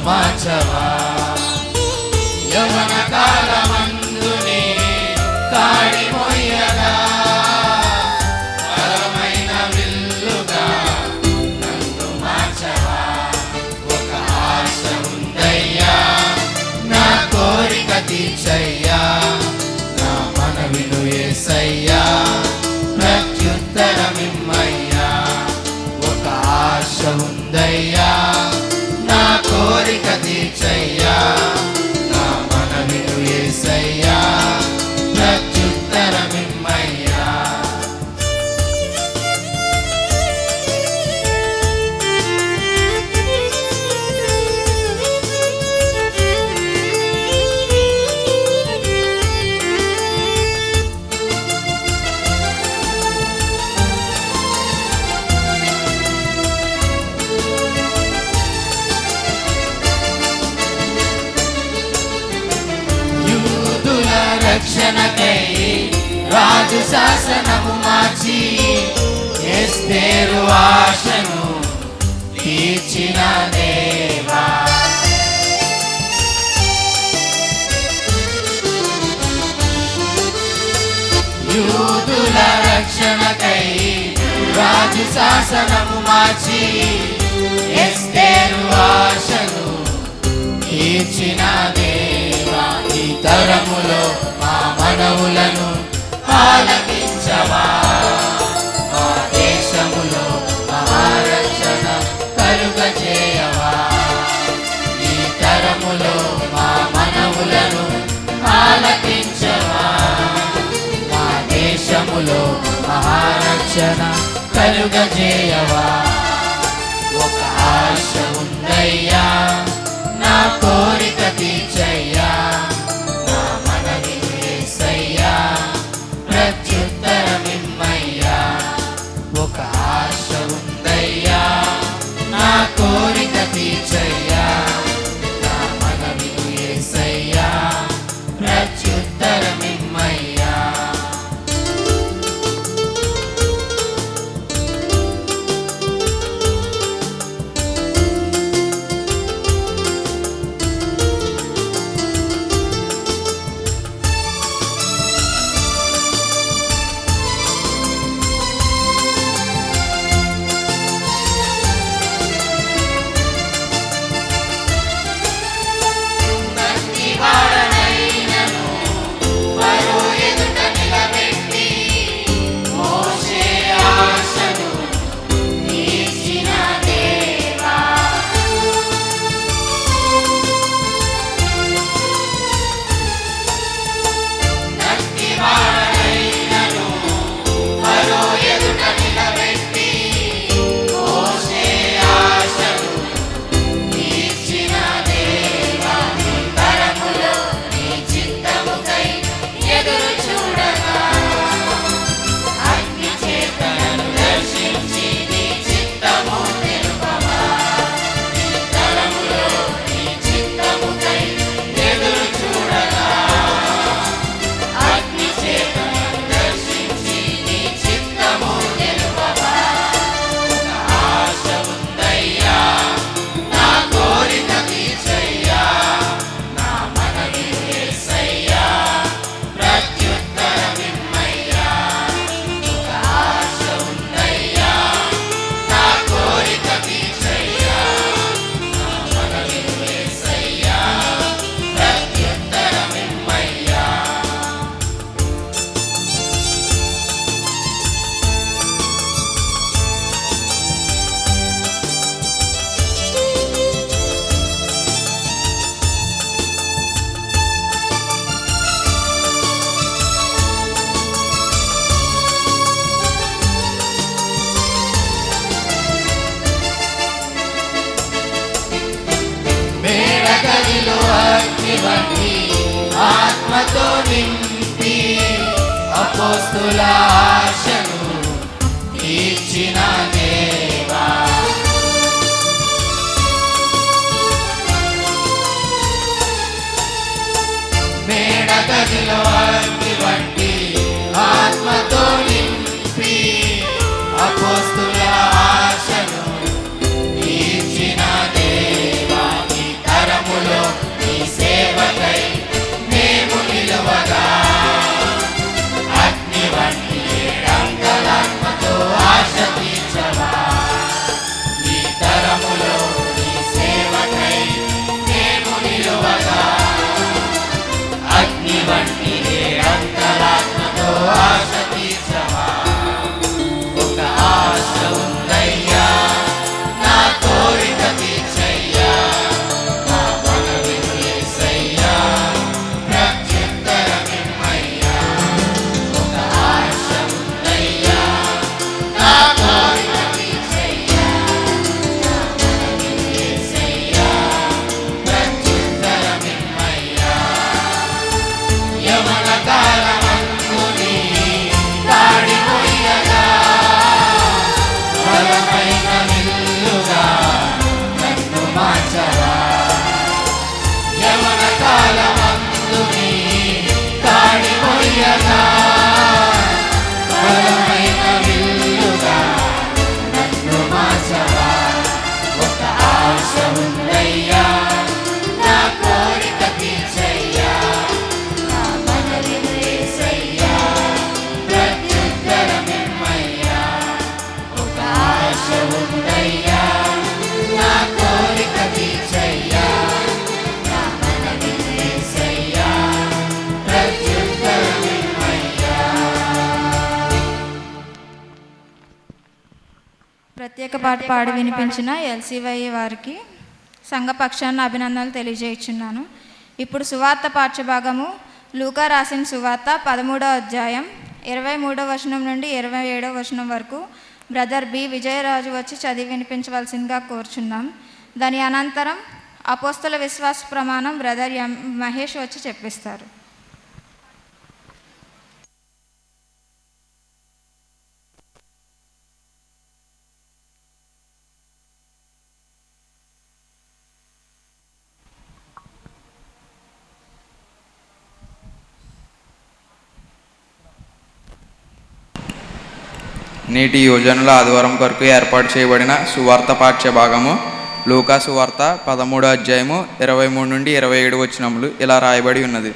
మార్చవా. యవన కాలమందునే కాడి మొయ్యగా బలమైన విల్లుగా నన్ను మార్చవా. ఒక ఆశ ఉందయ్యా, నా కోరిక తీర్చయ్యా, నా మనవిను యేసయ్యా, ప్రత్యుత్తరమిమ్మయ్యా. ఒక ఆశ ఉందయ్యా, నా కోరిక తీర్చయ్యా, నా మనవిను యేసయ్యా, ప్రత్యుత్తరమిమ్మయ్యా. రక్షణకై రాజు శాసనము మార్చి ఎస్తేరు ఆశను తీర్చిన దేవా. యూదుల రక్షణకై రాజు శాసనము మార్చి ఎస్తేరు ఆశను తీర్చిన దేవా. ఈ తరములో మా మనవులను ఆలకించవా. మా దేశములో మహారక్షణ కలుగజేయవా. ఈ తరములో మా మనవులను ఆలకించవా. మా దేశములో మహారక్షణ కలుగజేయవా. ఒక ఆశ ఉందయ్యా, నా కోరిక తీర్చయ్యా, నా మనవిను యేసయ్యా, ప్రత్యుత్తరమిమ్మయ్యా. ఒక ఆశ ఉందయ్యా, నా కోరిక తీర్చయ్యా, నా మనవిను యేసయ్యా, ప్రత్యుత్తరమిమ్మయ్యా. ఆత్మతో నింపి అపోస్తుల ఆశను తీర్చిన దేవా. మేడగదిలో అగ్ని వంటి ఆత్మతో నింపి అపోస్తుల ఆశను తీర్చిన దేవా. మార్చవా యవన కాలమందు నీ కాడి మొయ్యగా బలమైన విల్లుగా నన్ను మార్చవా ఒక ఆశ ఉందయ్యా నా కోరిక తీర్చయ్యా నా మనవి యేసయ్యా ప్రత్యుత్తరమిమ్మయ్యా ఒక ఆశ ఉందయ్యా నా కోరిక తీర్చయ్యా నా మనవి యేసయ్యా ప్రత్యుత్తరమిమ్మయ్యా. ప్రత్యేక పాట పాడి వినిపించిన ఎల్సీవై వారికి సంఘపక్షాన్ని అభినందనలు తెలియజేయుచున్నాను. ఇప్పుడు సువార్త పాఠ్యభాగము లూకా రాసిన సువార్త 13వ అధ్యాయం 23వ వచనం నుండి 27వ వచనం వరకు బ్రదర్ బి విజయరాజు వచ్చి చదివి వినిపించవలసిందిగా కోరుచున్నాం. దాని అనంతరం అపోస్తల విశ్వాస ప్రమాణం బ్రదర్ ఎం మహేష్ వచ్చి చెప్పిస్తారు. నేటి యోజనల ఆదివారం కొరకు ఏర్పాటు చేయబడిన సువార్త పాఠ్య భాగము లూకా సువార్త 13వ అధ్యాయము 23 నుండి 27 వచనములు ఇలా రాయబడి ఉన్నది.